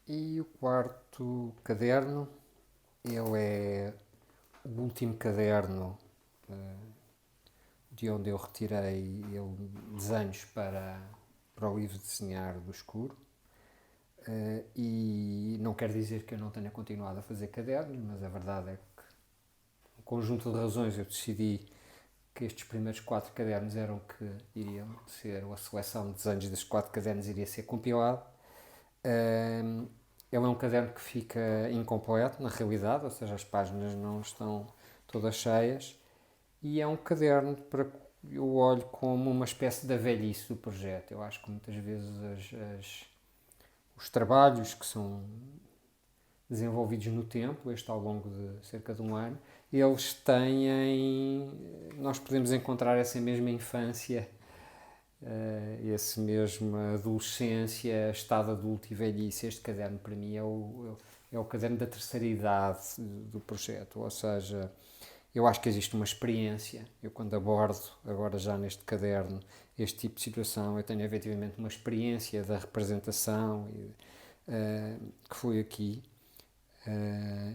E o quarto caderno, ele é o último caderno de onde eu retirei desenhos para o livro de desenhar do escuro. E não quer dizer que eu não tenha continuado a fazer cadernos, mas a verdade é que, um conjunto de razões, eu decidi que estes primeiros 4 cadernos eram que iriam ser, ou a seleção de desenhos destes 4 cadernos iria ser compilado. Ele é um caderno que fica incompleto, na realidade, ou seja, as páginas não estão todas cheias, e é um caderno para que eu olho como uma espécie da velhice do projeto. Eu acho que muitas vezes os trabalhos que são desenvolvidos no tempo, este ao longo de cerca de um ano, eles têm. Nós podemos encontrar essa mesma infância, esse mesmo adolescência, estado adulto e velhice. Este caderno, para mim, é o caderno da terceira idade do projeto, ou seja, eu acho que existe uma experiência. Eu, quando abordo, agora já neste caderno, este tipo de situação, eu tenho efetivamente uma experiência da representação que foi aqui.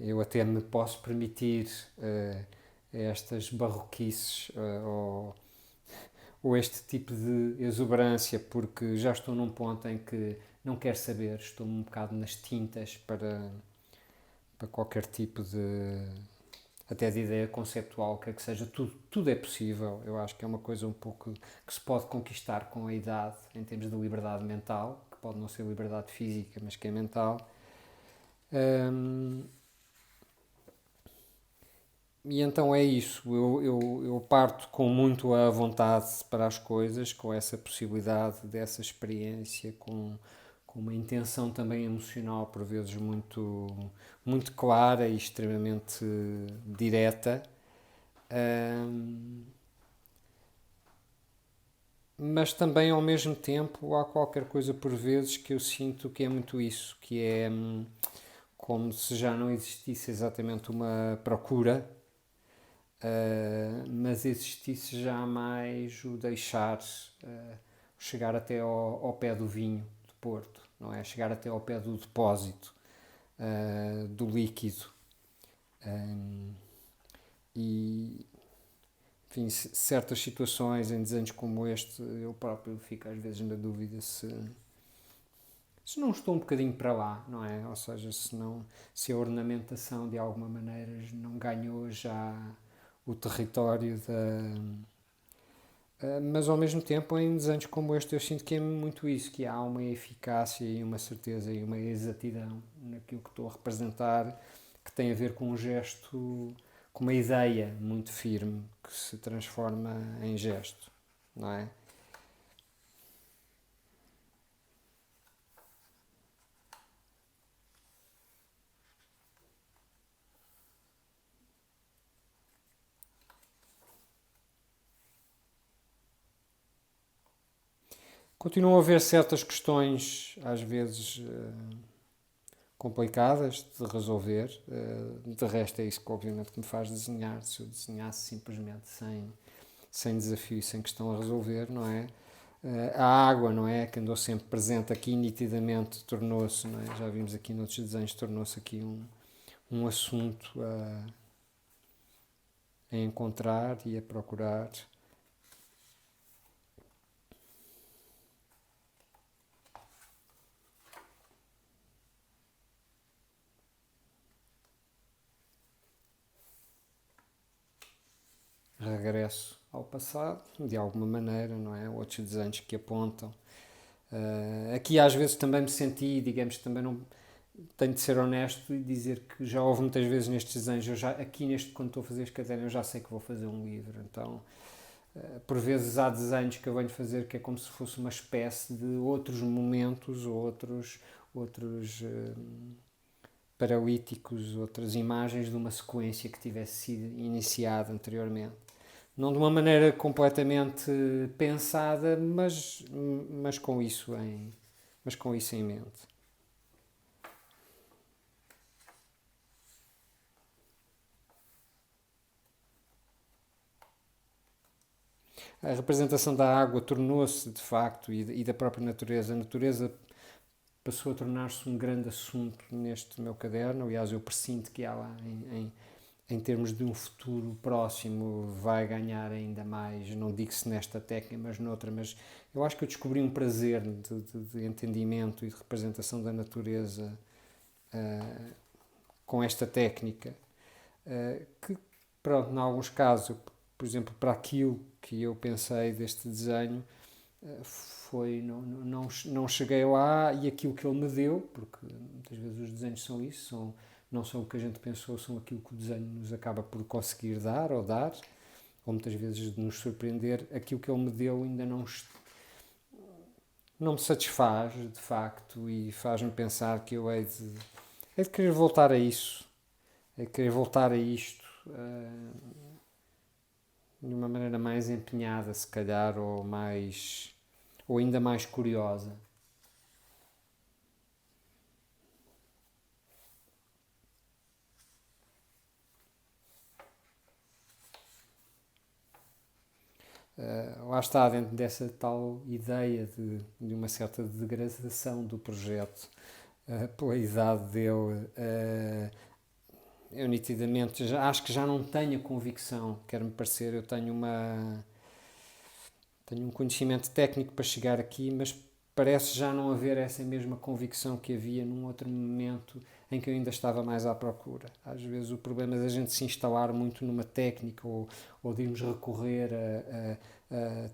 Eu até me posso permitir estas barroquices ou este tipo de exuberância, porque já estou num ponto em que não quero saber, estou um bocado nas tintas para qualquer tipo de até de ideia conceptual, quer que seja, tudo é possível. Eu acho que é uma coisa um pouco que se pode conquistar com a idade, em termos de liberdade mental, que pode não ser liberdade física, mas que é mental. Hum, e então é isso, eu parto com muito a vontade para as coisas, com essa possibilidade dessa experiência, com uma intenção também emocional, por vezes muito clara e extremamente direta. Hum, mas também ao mesmo tempo há qualquer coisa por vezes que eu sinto que é muito isso, que é como se já não existisse exatamente uma procura, mas existisse já mais o deixar chegar até ao pé do vinho do Porto, não é? Chegar até ao pé do depósito do líquido. Um, e, enfim, certas situações em desenhos como este, eu próprio fico às vezes na dúvida se não estou um bocadinho para lá, não é? Ou seja, se a ornamentação de alguma maneira não ganhou já o território mas ao mesmo tempo em desenhos como este eu sinto que é muito isso, que há uma eficácia e uma certeza e uma exatidão naquilo que estou a representar, que tem a ver com um gesto, com uma ideia muito firme que se transforma em gesto, não é? Continuam a haver certas questões, às vezes complicadas de resolver. De resto, é isso que obviamente que me faz desenhar. Se eu desenhasse simplesmente sem desafio e sem questão a resolver, não é? A água, não é? Que andou sempre presente aqui, nitidamente tornou-se, não é? Já vimos aqui noutros desenhos, tornou-se aqui um assunto a encontrar e a procurar. Regresso ao passado, de alguma maneira, não é? Outros desenhos que apontam. Aqui às vezes também me senti, digamos, também não tenho de ser honesto e dizer que já houve muitas vezes nestes desenhos, aqui neste, quando estou a fazer este caderno, eu já sei que vou fazer um livro, então por vezes há desenhos que eu venho fazer que é como se fosse uma espécie de outros momentos, outros paralíticos, outras imagens de uma sequência que tivesse sido iniciada anteriormente. Não de uma maneira completamente pensada, mas com isso mas com isso em mente. A representação da água tornou-se, de facto, e da própria natureza. A natureza passou a tornar-se um grande assunto neste meu caderno. Aliás, eu presinto que ela, em termos de um futuro próximo, vai ganhar ainda mais, não digo se nesta técnica, mas noutra, mas eu acho que eu descobri um prazer de entendimento e de representação da natureza com esta técnica, que, pronto, em alguns casos, por exemplo, para aquilo que eu pensei deste desenho, foi, não cheguei lá, e aquilo que ele me deu, porque muitas vezes os desenhos são isso, não são o que a gente pensou, são aquilo que o desenho nos acaba por conseguir dar, ou muitas vezes de nos surpreender. Aquilo que ele me deu ainda não me satisfaz, de facto, e faz-me pensar que eu hei de querer voltar a isso, hei de querer voltar a isto, de uma maneira mais empenhada, se calhar, ou ainda mais curiosa. Lá está, dentro dessa tal ideia de uma certa degradação do projeto pela idade dele, eu nitidamente acho que já não tenho a convicção, quer-me parecer, eu tenho um conhecimento técnico para chegar aqui, mas parece já não haver essa mesma convicção que havia num outro momento em que eu ainda estava mais à procura. Às vezes o problema é a gente se instalar muito numa técnica, ou de irmos recorrer a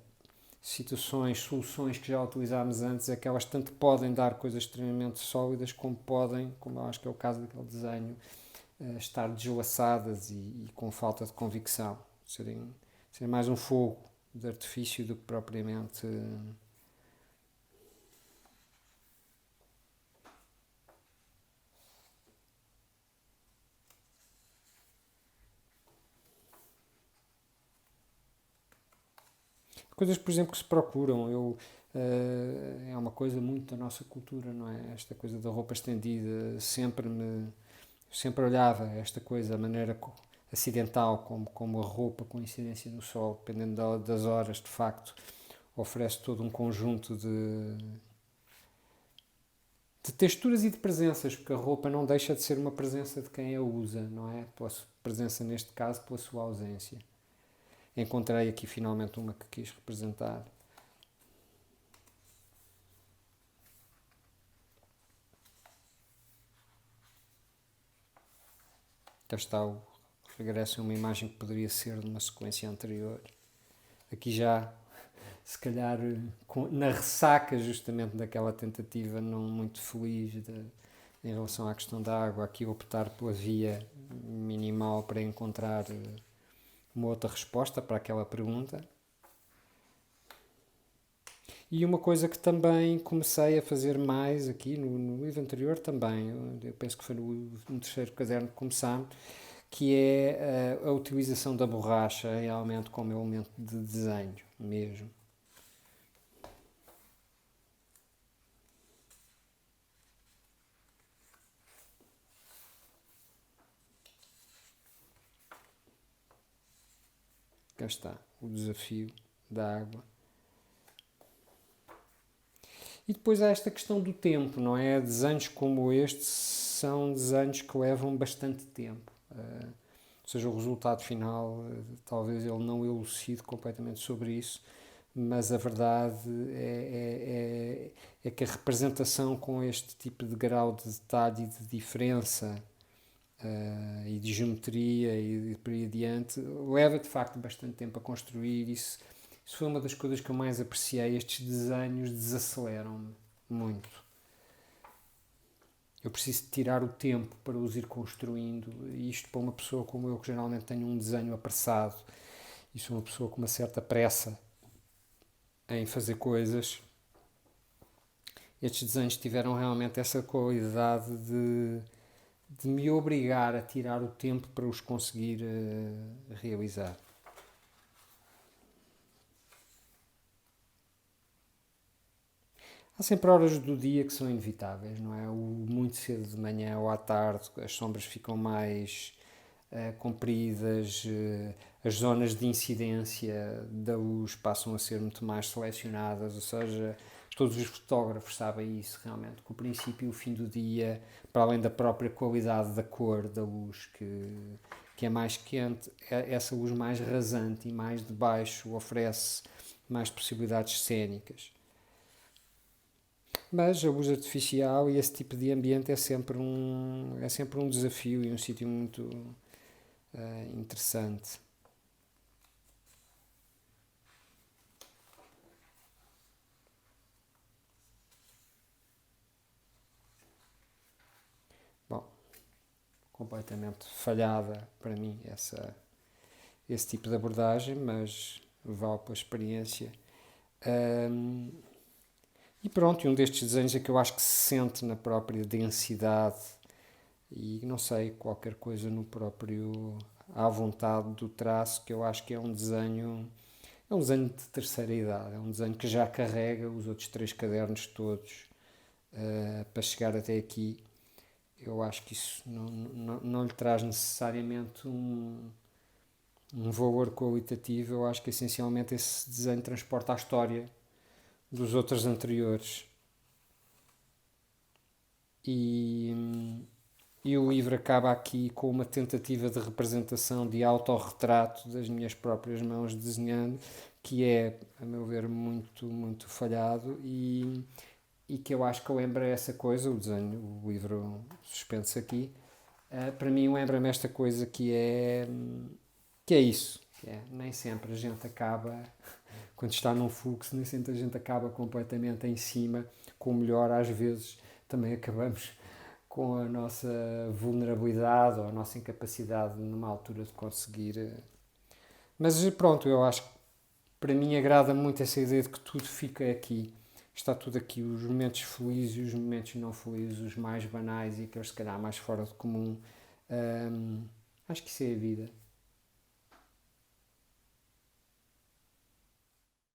situações, soluções que já utilizámos antes, é que elas tanto podem dar coisas extremamente sólidas, como podem, como eu acho que é o caso daquele desenho, estar deslaçadas e com falta de convicção, serem mais um fogo de artifício do que propriamente. Coisas, por exemplo, que se procuram. É uma coisa muito da nossa cultura, não é? Esta coisa da roupa estendida sempre olhava esta coisa, a maneira acidental, como a roupa com incidência do sol, dependendo das horas, de facto, oferece todo um conjunto de texturas e de presenças, porque a roupa não deixa de ser uma presença de quem a usa, não é? Pela presença, neste caso, pela sua ausência. Encontrei aqui finalmente uma que quis representar. Cá está o regresso a uma imagem que poderia ser de uma sequência anterior. Aqui já, se calhar, na ressaca justamente daquela tentativa não muito feliz em relação à questão da água, aqui optar pela via minimal para encontrar uma outra resposta para aquela pergunta. E uma coisa que também comecei a fazer mais aqui no livro anterior também, eu penso que foi no terceiro caderno que começámos, que é a utilização da borracha realmente como elemento de desenho mesmo. Cá está, o desafio da água. E depois há esta questão do tempo, não é? Desenhos como este são desenhos que levam bastante tempo. Ou seja, o resultado final, talvez ele não elucide completamente sobre isso, mas a verdade é que a representação com este tipo de grau de detalhe e de diferença e de geometria e por aí adiante leva de facto bastante tempo a construir. Isso foi uma das coisas que eu mais apreciei. Estes desenhos desaceleram-me muito. Eu preciso de tirar o tempo para os ir construindo, e isto para uma pessoa como eu, que geralmente tenho um desenho apressado e sou uma pessoa com uma certa pressa em fazer coisas, estes desenhos tiveram realmente essa qualidade de me obrigar a tirar o tempo para os conseguir realizar. Há sempre horas do dia que são inevitáveis, não é? O muito cedo de manhã ou à tarde, as sombras ficam mais compridas, as zonas de incidência da luz passam a ser muito mais selecionadas, ou seja, todos os fotógrafos sabem isso realmente, que o princípio e o fim do dia, para além da própria qualidade da cor, da luz, que é mais quente, essa luz mais rasante e mais de baixo oferece mais possibilidades cênicas. Mas a luz artificial e esse tipo de ambiente é sempre um desafio e um sítio muito interessante. Bom, completamente falhada para mim esse tipo de abordagem, mas vale pela experiência. Um, e pronto, e um destes desenhos é que eu acho que se sente na própria densidade e não sei, qualquer coisa no próprio à vontade do traço, que eu acho que é um desenho de terceira idade, é um desenho que já carrega os outros três cadernos todos para chegar até aqui. Eu acho que isso não lhe traz necessariamente um valor qualitativo, eu acho que essencialmente esse desenho transporta a história dos outros anteriores. E, e o livro acaba aqui com uma tentativa de representação de autorretrato das minhas próprias mãos desenhando, que é, a meu ver, muito falhado e que eu acho que lembra essa coisa, o desenho, o livro suspenso aqui, para mim lembra-me esta coisa que é isso, que é, nem sempre a gente acaba, quando está num fluxo, nem sempre a gente acaba completamente em cima, com o melhor, às vezes também acabamos com a nossa vulnerabilidade ou a nossa incapacidade numa altura de conseguir. Mas pronto, eu acho que para mim agrada muito essa ideia de que tudo fica aqui. Está tudo aqui, os momentos felizes e os momentos não felizes, os mais banais e aqueles se calhar mais fora do comum. Acho que isso é a vida.